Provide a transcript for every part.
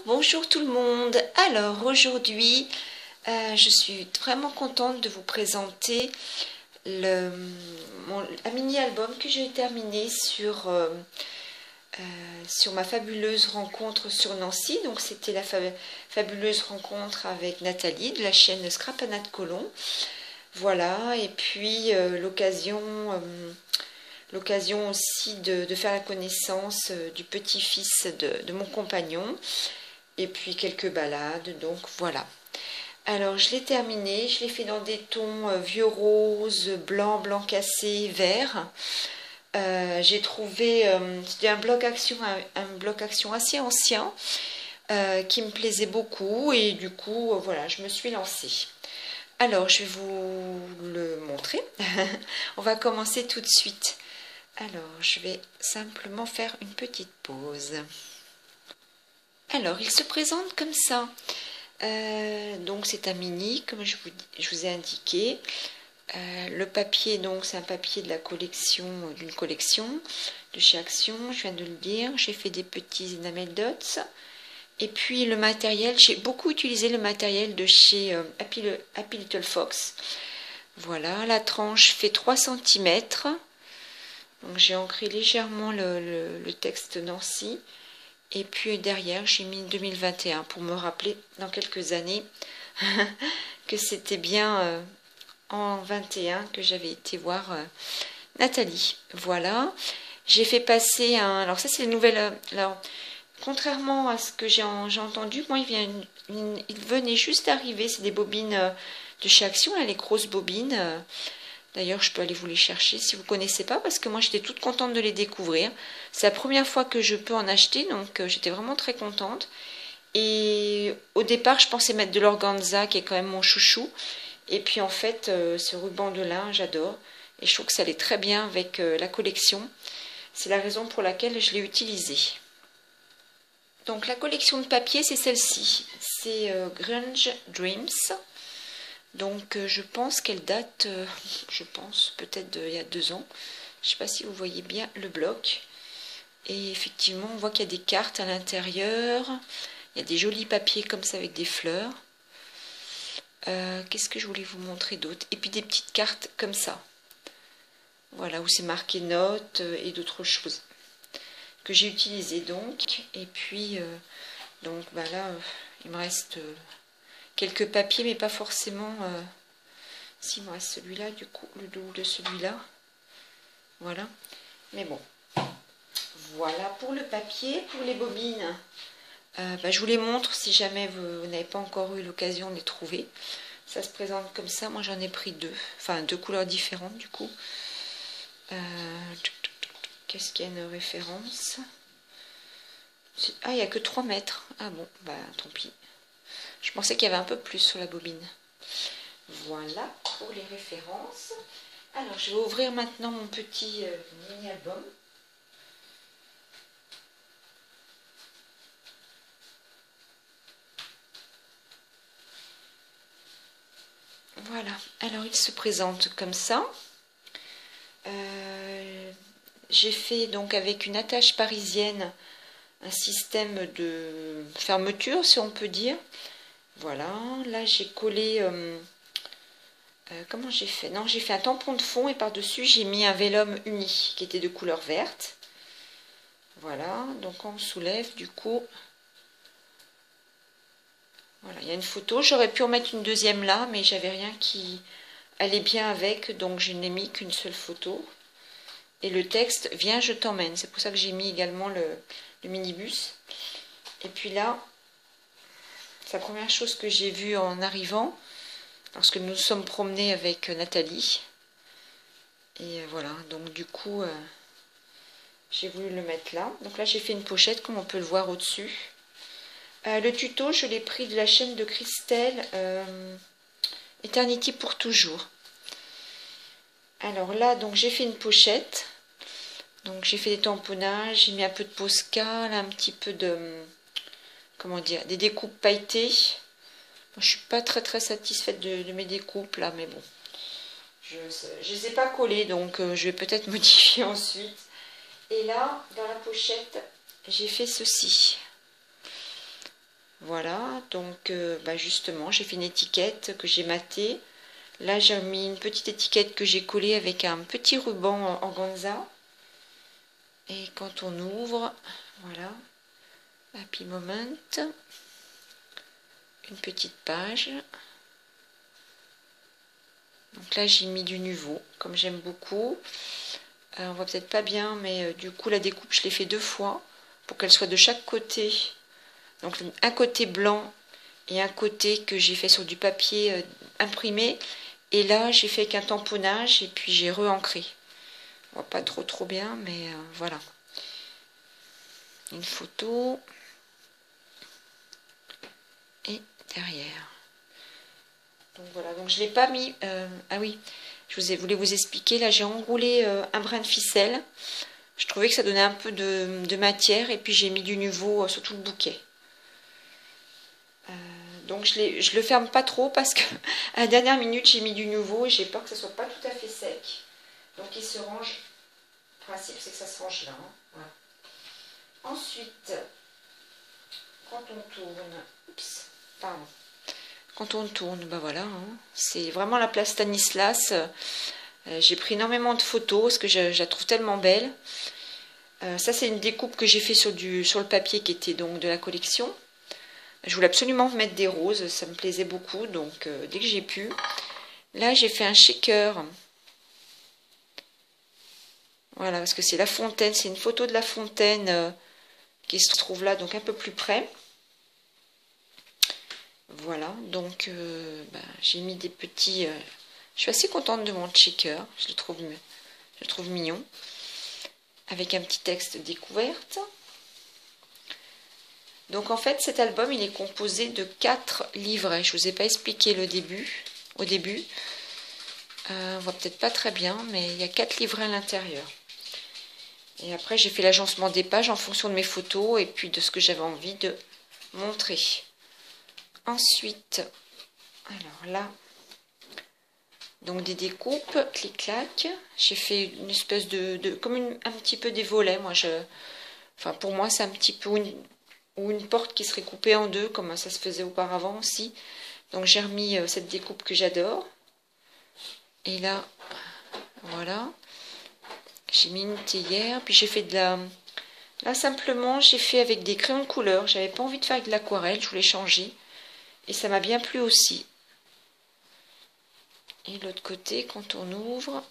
Bonjour tout le monde. Alors aujourd'hui, je suis vraiment contente de vous présenter un mini-album que j'ai terminé sur ma fabuleuse rencontre sur Nancy. Donc c'était la fabuleuse rencontre avec Nathalie de la chaîne Scrapanat de Colomb. Voilà, et puis l'occasion aussi de faire la connaissance du petit-fils de mon compagnon. Et puis quelques balades, donc voilà. Alors je l'ai terminé, je l'ai fait dans des tons vieux rose, blanc, blanc cassé, vert. J'ai trouvé, c'était un bloc action assez ancien qui me plaisait beaucoup et du coup voilà, je me suis lancée. Alors je vais vous le montrer. On va commencer tout de suite. Alors je vais simplement faire une petite pause. Alors, il se présente comme ça. Donc, c'est un mini, comme je vous ai indiqué. Le papier, donc, c'est un papier de la collection, d'une collection de chez Action. Je viens de le dire. J'ai fait des petits enamel dots. Et puis, le matériel, j'ai beaucoup utilisé le matériel de chez Happy Little Fox. Voilà, la tranche fait 3 cm. Donc, j'ai ancré légèrement le texte Nancy. Et puis derrière, j'ai mis 2021 pour me rappeler dans quelques années que c'était bien en 21 que j'avais été voir Nathalie. Voilà. J'ai fait passer un... Alors ça, c'est les nouvelles... Alors, contrairement à ce que j'ai entendu, moi, il venait juste d'arriver. C'est des bobines de chez Action, là, les grosses bobines. D'ailleurs, je peux aller vous les chercher si vous ne connaissez pas, parce que moi, j'étais toute contente de les découvrir. C'est la première fois que je peux en acheter, donc j'étais vraiment très contente. Et au départ, je pensais mettre de l'organza, qui est quand même mon chouchou. Et puis, en fait, ce ruban de lin, j'adore. Et je trouve que ça allait très bien avec la collection. C'est la raison pour laquelle je l'ai utilisé. Donc, la collection de papier, c'est celle-ci. C'est Grunge Dreams. Donc je pense qu'elle date, peut-être d'il y a 2 ans. Je ne sais pas si vous voyez bien le bloc. Et effectivement, on voit qu'il y a des cartes à l'intérieur. Il y a des jolis papiers comme ça avec des fleurs. Qu'est-ce que je voulais vous montrer d'autre? Et puis des petites cartes comme ça. Voilà, où c'est marqué notes et d'autres choses que j'ai utilisées donc. Et puis, donc bah là, il me reste... quelques papiers, mais pas forcément... Si, il me reste celui-là, du coup, le double de celui-là. Voilà. Mais bon. Voilà pour le papier. Pour les bobines, je vous les montre si jamais vous n'avez pas encore eu l'occasion de les trouver. Ça se présente comme ça. Moi, j'en ai pris 2. Enfin, 2 couleurs différentes, du coup. Qu'est-ce qu'il y a une référence? Ah, il n'y a que 3 mètres. Ah bon, bah tant pis. Je pensais qu'il y avait un peu plus sur la bobine. Voilà pour les références. Alors, je vais ouvrir maintenant mon petit mini-album. Voilà. Alors, il se présente comme ça. J'ai fait donc avec une attache parisienne un système de fermeture, si on peut dire. Voilà, là j'ai collé, comment j'ai fait? Non, j'ai fait un tampon de fond et par-dessus j'ai mis un vélum uni qui était de couleur verte. Voilà, donc on soulève du coup. Voilà, il y a une photo. J'aurais pu en mettre une deuxième là, mais j'avais rien qui allait bien avec, donc je n'ai mis qu'une seule photo. Et le texte, viens, je t'emmène. C'est pour ça que j'ai mis également le minibus. Et puis là, c'est la première chose que j'ai vue en arrivant, lorsque nous nous sommes promenés avec Nathalie. Et voilà, donc du coup, j'ai voulu le mettre là. Donc là, j'ai fait une pochette, comme on peut le voir au-dessus. Le tuto, je l'ai pris de la chaîne de Christelle, Eternity pour toujours. Alors là, donc j'ai fait une pochette. Donc j'ai fait des tamponnages, j'ai mis un peu de Posca, là, un petit peu de... Comment dire, des découpes pailletées. Moi, je suis pas très satisfaite de mes découpes là, mais bon. Je les ai pas collées, donc je vais peut-être modifier ensuite. Et là, dans la pochette, j'ai fait ceci. Voilà, donc justement, j'ai fait une étiquette que j'ai matée. Là, j'ai mis une petite étiquette que j'ai collée avec un petit ruban organza. Et quand on ouvre, voilà, Happy Moment, une petite page. Donc là, j'ai mis du nouveau, comme j'aime beaucoup. On voit peut-être pas bien, mais du coup, la découpe, je l'ai fait 2 fois pour qu'elle soit de chaque côté. Donc, un côté blanc et un côté que j'ai fait sur du papier imprimé. Et là, j'ai fait avec un tamponnage et puis j'ai re-ancré. On voit pas trop bien, mais voilà. Une photo. Et derrière. Donc voilà, donc je ne l'ai pas mis. Ah oui, voulais vous expliquer. Là, j'ai enroulé un brin de ficelle. Je trouvais que ça donnait un peu de matière. Et puis j'ai mis du nouveau sur tout le bouquet. Donc je le ferme pas trop parce que à la dernière minute, j'ai mis du nouveau et j'ai peur que ça soit pas tout à fait sec. Donc il se range. Le principe, c'est que ça se range là. Hein. Voilà. Ensuite, quand on tourne, oups, pardon. Quand on tourne, voilà, hein, c'est vraiment la place Stanislas. J'ai pris énormément de photos parce que je la trouve tellement belle. Ça, c'est une découpe que j'ai fait sur le papier qui était donc de la collection. Je voulais absolument mettre des roses, ça me plaisait beaucoup, donc dès que j'ai pu. Là, j'ai fait un shaker. Voilà, parce que c'est la fontaine, c'est une photo de la fontaine qui se trouve là, donc un peu plus près. Voilà, donc j'ai mis des petits... je suis assez contente de mon shaker, je le trouve mignon. Avec un petit texte découverte. Donc en fait, cet album, il est composé de 4 livrets. Je ne vous ai pas expliqué au début. On voit peut-être pas très bien, mais il y a 4 livrets à l'intérieur. Et après, j'ai fait l'agencement des pages en fonction de mes photos et puis de ce que j'avais envie de montrer. Ensuite, alors là, donc des découpes, clic-clac. J'ai fait une espèce comme un petit peu des volets. Enfin, pour moi, c'est un petit peu une porte qui serait coupée en 2, comme ça se faisait auparavant aussi. Donc j'ai remis cette découpe que j'adore. Et là, voilà. J'ai mis une théière, puis j'ai fait de la... Là, simplement, j'ai fait avec des crayons de couleur. J'avais pas envie de faire avec de l'aquarelle, je voulais changer. Et ça m'a bien plu aussi. Et l'autre côté, quand on ouvre...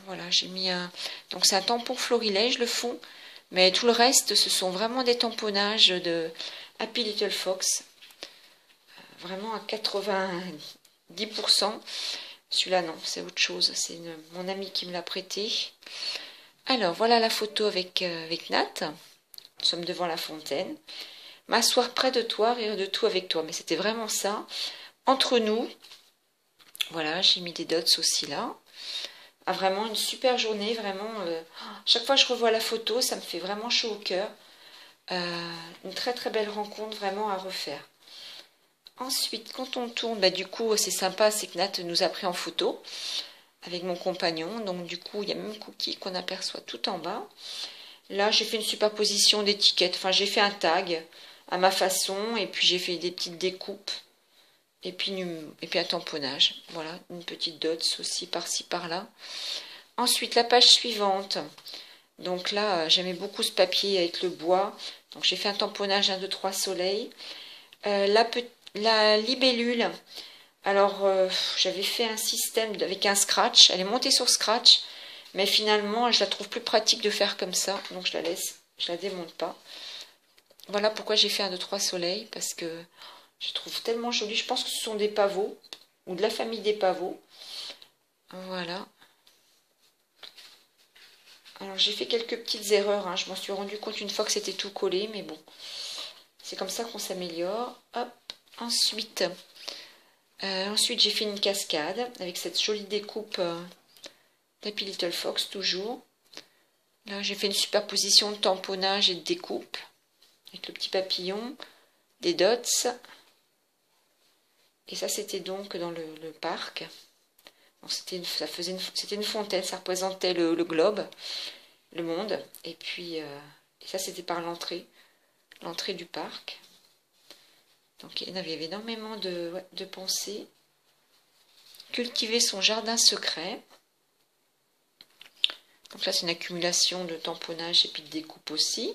Voilà, j'ai mis un... Donc c'est un tampon florilège, le fond. Mais tout le reste, ce sont vraiment des tamponnages de Happy Little Fox. Vraiment à 90%. Celui-là, non, c'est autre chose. C'est mon ami qui me l'a prêté. Alors, voilà la photo avec Nat. Nous sommes devant la fontaine. M'asseoir près de toi, rire de tout avec toi. Mais c'était vraiment ça. Entre nous. Voilà, j'ai mis des dots aussi là. Ah, vraiment une super journée. Vraiment, chaque fois que je revois la photo, ça me fait vraiment chaud au cœur. Une très très belle rencontre vraiment à refaire. Ensuite, quand on tourne, du coup, c'est sympa, c'est que Nat nous a pris en photo avec mon compagnon. Donc, du coup, il y a même Cookie qu'on aperçoit tout en bas. Là, j'ai fait une superposition d'étiquettes. Enfin, j'ai fait un tag à ma façon et puis j'ai fait des petites découpes et puis un tamponnage. Voilà, une petite dots aussi par-ci, par-là. Ensuite, la page suivante. Donc là, j'aimais beaucoup ce papier avec le bois. Donc, j'ai fait un tamponnage 1, 2, 3 soleil. La libellule, alors j'avais fait un système avec un scratch, elle est montée sur scratch, mais finalement je la trouve plus pratique de faire comme ça, donc je la laisse, je la démonte pas. Voilà pourquoi j'ai fait 1, 2, 3 soleils, parce que je trouve tellement joli, je pense que ce sont des pavots, ou de la famille des pavots. Voilà. Alors j'ai fait quelques petites erreurs, hein. Je m'en suis rendu compte une fois que c'était tout collé, mais bon, c'est comme ça qu'on s'améliore. Hop. Ensuite, j'ai fait une cascade avec cette jolie découpe d'Happy Little Fox, toujours. Là, j'ai fait une superposition de tamponnage et de découpe avec le petit papillon, des dots. Et ça, c'était donc dans le parc. C'était une fontaine, ça représentait le globe, le monde. Et puis Et ça, c'était par l'entrée du parc. Donc il y avait énormément de pensées. Cultiver son jardin secret. Donc là, c'est une accumulation de tamponnage et puis de découpe aussi.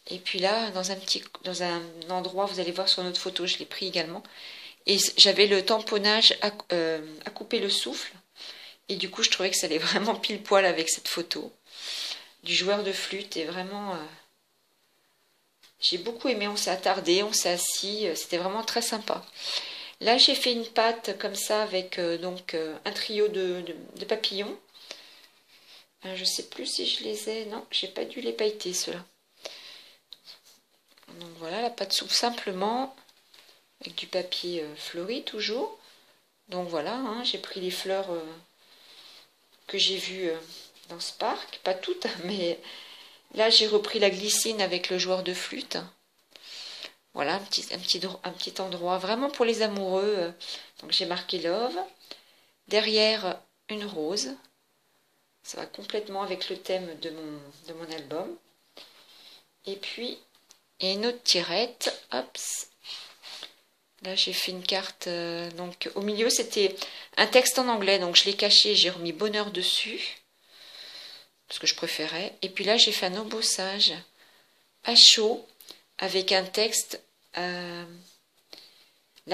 Et puis là, dans un endroit, vous allez voir sur notre photo, je l'ai pris également. Et j'avais le tamponnage à couper le souffle. Et du coup, je trouvais que ça allait vraiment pile poil avec cette photo du joueur de flûte. Et vraiment, j'ai beaucoup aimé. On s'est attardé, on s'est assis. C'était vraiment très sympa. Là, j'ai fait une pâte comme ça avec un trio de papillons. Je ne sais plus si je les ai. Non, j'ai pas dû les pailleter ceux-là. Donc voilà, la pâte souple simplement avec du papier fleuri toujours. Donc voilà, hein, j'ai pris les fleurs que j'ai vues dans ce parc. Pas toutes, mais là j'ai repris la glycine avec le joueur de flûte. Voilà, un petit endroit vraiment pour les amoureux. Donc j'ai marqué Love. Derrière, une rose. Ça va complètement avec le thème de mon album. Et puis, une autre tirette. Hop. Là, j'ai fait une carte. Donc, au milieu, c'était un texte en anglais. Donc, je l'ai caché. J'ai remis bonheur dessus. Parce que je préférais. Et puis là, j'ai fait un embossage à chaud avec un texte. La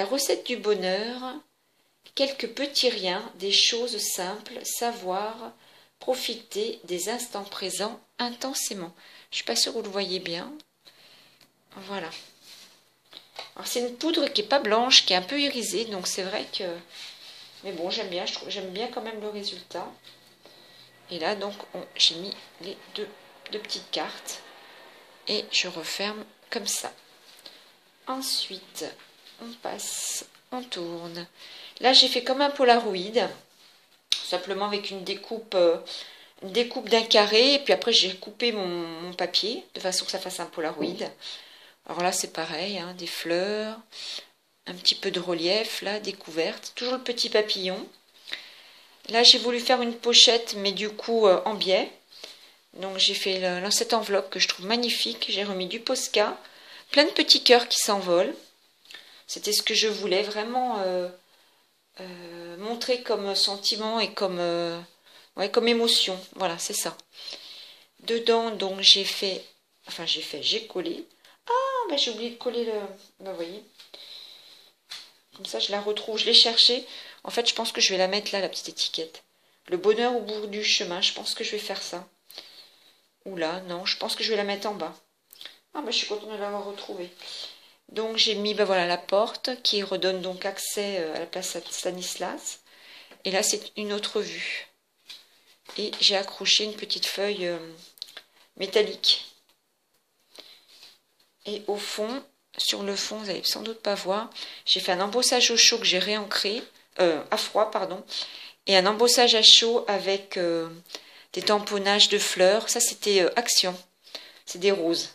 recette du bonheur. Quelques petits riens, des choses simples, savoir, profiter des instants présents intensément. Je ne suis pas sûre que vous le voyez bien. Voilà. Alors c'est une poudre qui n'est pas blanche, qui est un peu irisée, donc c'est vrai que... Mais bon, j'aime bien, j'aime bien quand même le résultat. Et là, donc, j'ai mis les deux petites cartes. Et je referme comme ça. Ensuite, on passe, on tourne. Là, j'ai fait comme un Polaroid, simplement avec une découpe d'un carré. Et puis après, j'ai coupé mon papier de façon que ça fasse un Polaroid. Alors là, c'est pareil, hein, des fleurs, un petit peu de relief, là, découverte. Toujours le petit papillon. Là, j'ai voulu faire une pochette, mais du coup, en biais. Donc, j'ai fait cette enveloppe que je trouve magnifique. J'ai remis du Posca, plein de petits cœurs qui s'envolent. C'était ce que je voulais, vraiment montrer comme sentiment et comme émotion. Voilà, c'est ça. Dedans, donc, j'ai collé. Ah, bah, j'ai oublié de coller le... Bah, vous voyez. Comme ça, je la retrouve. Je l'ai cherchée. En fait, je pense que je vais la mettre là, la petite étiquette. Le bonheur au bout du chemin. Je pense que je vais faire ça. Ou là, non. Je pense que je vais la mettre en bas. Ah, bah, je suis contente de l'avoir retrouvée. Donc, j'ai mis, bah, voilà, la porte qui redonne donc accès à la place Stanislas. Et là, c'est une autre vue. Et j'ai accroché une petite feuille métallique. Et au fond, sur le fond, vous n'allez sans doute pas voir, j'ai fait un embossage au chaud que j'ai réancré, à froid, pardon, et un embossage à chaud avec des tamponnages de fleurs. Ça, c'était Action. C'est des roses.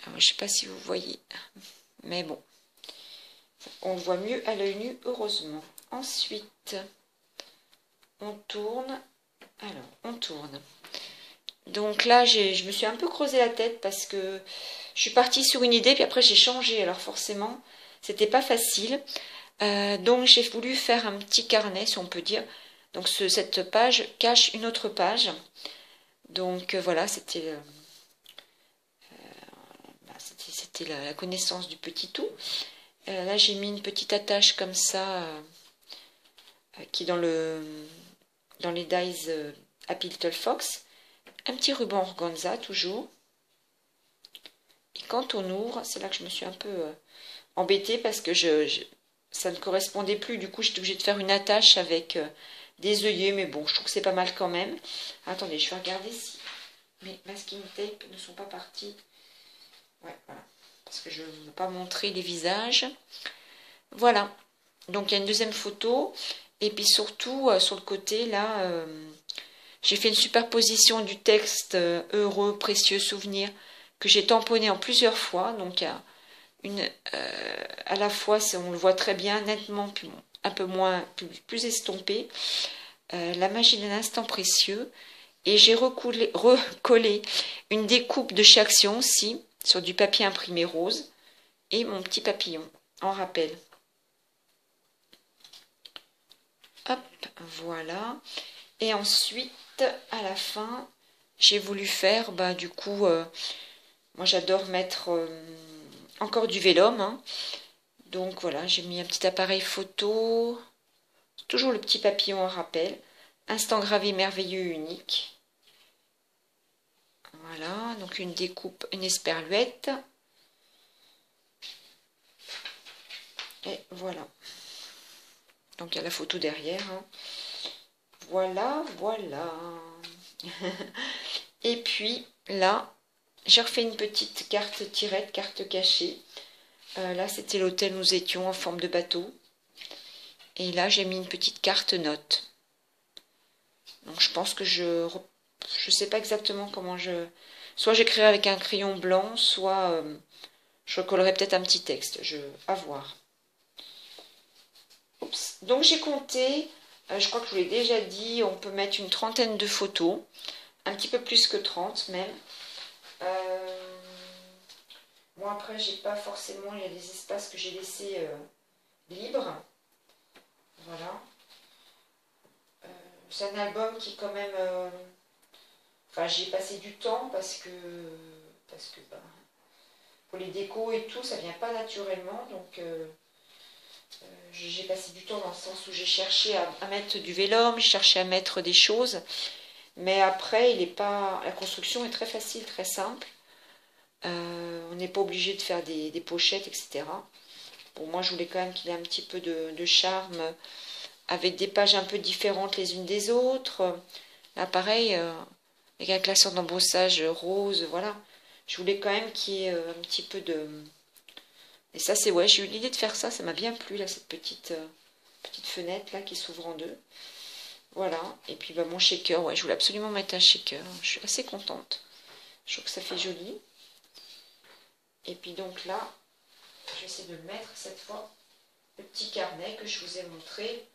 Alors, je ne sais pas si vous voyez, mais bon, on voit mieux à l'œil nu, heureusement. Ensuite, on tourne. Alors, on tourne. Donc là, je me suis un peu creusé la tête parce que je suis partie sur une idée, puis après j'ai changé. Alors forcément, c'était pas facile. Donc j'ai voulu faire un petit carnet, si on peut dire. Donc cette page cache une autre page. Donc voilà, c'était la connaissance du petit tout. Là, j'ai mis une petite attache comme ça, qui dans les dies Happy Little Fox. Un petit ruban organza toujours. Et quand on ouvre, c'est là que je me suis un peu embêtée parce que ça ne correspondait plus. Du coup, j'étais obligée de faire une attache avec des œillets. Mais bon, je trouve que c'est pas mal quand même. Attendez, je vais regarder si mes masking tape ne sont pas partis. Ouais, voilà. Parce que je ne veux pas montrer les visages. Voilà. Donc, il y a une deuxième photo. Et puis surtout, sur le côté, là... j'ai fait une superposition du texte heureux, précieux souvenir que j'ai tamponné en plusieurs fois. Donc à la fois, on le voit très bien, nettement, puis un peu moins, plus estompé. La magie d'un instant précieux. Et j'ai recollé une découpe de chez Action aussi, sur du papier imprimé rose, et mon petit papillon en rappel. Hop, voilà. Et ensuite, à la fin, j'ai voulu faire, bah, du coup, moi j'adore mettre encore du vélum, hein. Donc voilà, j'ai mis un petit appareil photo, toujours le petit papillon en rappel, instant gravé merveilleux unique. Voilà, donc une découpe, une esperluette. Et voilà. Donc il y a la photo derrière, hein. Voilà, voilà. Et puis là, j'ai refait une petite carte tirette, carte cachée. Là, c'était l'hôtel où nous étions en forme de bateau. Et là, j'ai mis une petite carte note. Donc je pense que je sais pas exactement comment je... Soit j'écrirai avec un crayon blanc, soit je collerai peut-être un petit texte. À voir. Oups. Donc j'ai compté, je crois que je vous l'ai déjà dit, on peut mettre une trentaine de photos. Un petit peu plus que 30 même. Bon après j'ai pas forcément, il y a des espaces que j'ai laissés libres. Voilà. C'est un album qui quand même... enfin j'y ai passé du temps parce que bah, pour les décos et tout, ça vient pas naturellement. Donc j'ai passé du temps dans le sens où j'ai cherché à mettre du vélum, j'ai cherché à mettre des choses. Mais après, la construction est très facile, très simple. On n'est pas obligé de faire des pochettes, etc. Bon, moi, je voulais quand même qu'il ait un petit peu de charme, avec des pages un peu différentes les unes des autres. Là, pareil, avec un classeur d'embossage rose, voilà. Je voulais quand même qu'il y ait un petit peu de... Et ça, c'est... Ouais, j'ai eu l'idée de faire ça, ça m'a bien plu, là, cette petite fenêtre, là, qui s'ouvre en deux. Voilà, et puis bah, mon shaker, ouais, je voulais absolument mettre un shaker, je suis assez contente, je trouve que ça fait joli. Et puis donc là, je vais essayer de le mettre cette fois, le petit carnet que je vous ai montré.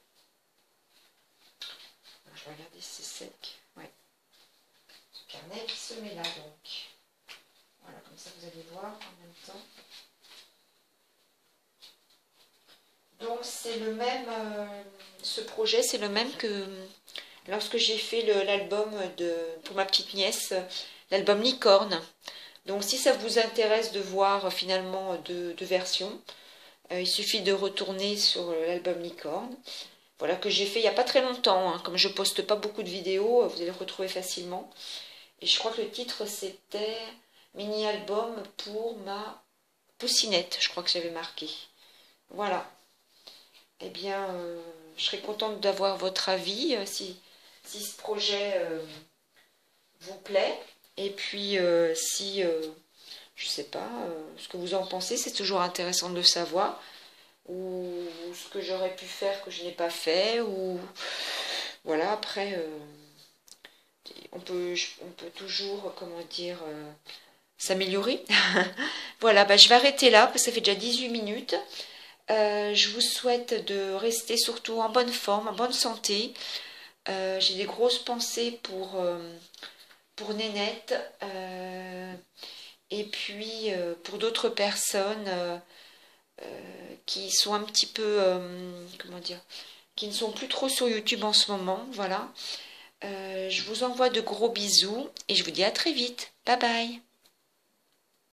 Je vais regarder si c'est sec, ouais. Ce carnet qui se met là donc. Voilà, comme ça vous allez voir en même temps. Donc c'est le même, ce projet c'est le même que... Lorsque j'ai fait l'album pour ma petite nièce, l'album Licorne. Donc si ça vous intéresse de voir finalement deux versions, il suffit de retourner sur l'album Licorne. Voilà, que j'ai fait il n'y a pas très longtemps, hein. Comme je poste pas beaucoup de vidéos, vous allez le retrouver facilement. Et je crois que le titre c'était mini-album pour ma poussinette, je crois que j'avais marqué. Voilà. Eh bien, je serais contente d'avoir votre avis, si ce projet vous plaît, et puis si, je sais pas, ce que vous en pensez, c'est toujours intéressant de le savoir, ou ce que j'aurais pu faire que je n'ai pas fait, ou voilà, après, on peut toujours, comment dire, s'améliorer. Voilà, bah, je vais arrêter là, parce que ça fait déjà 18 minutes. Je vous souhaite de rester surtout en bonne forme, en bonne santé. J'ai des grosses pensées pour Nénette et puis pour d'autres personnes qui sont un petit peu, comment dire, qui ne sont plus trop sur YouTube en ce moment. Voilà. Je vous envoie de gros bisous et je vous dis à très vite. Bye bye.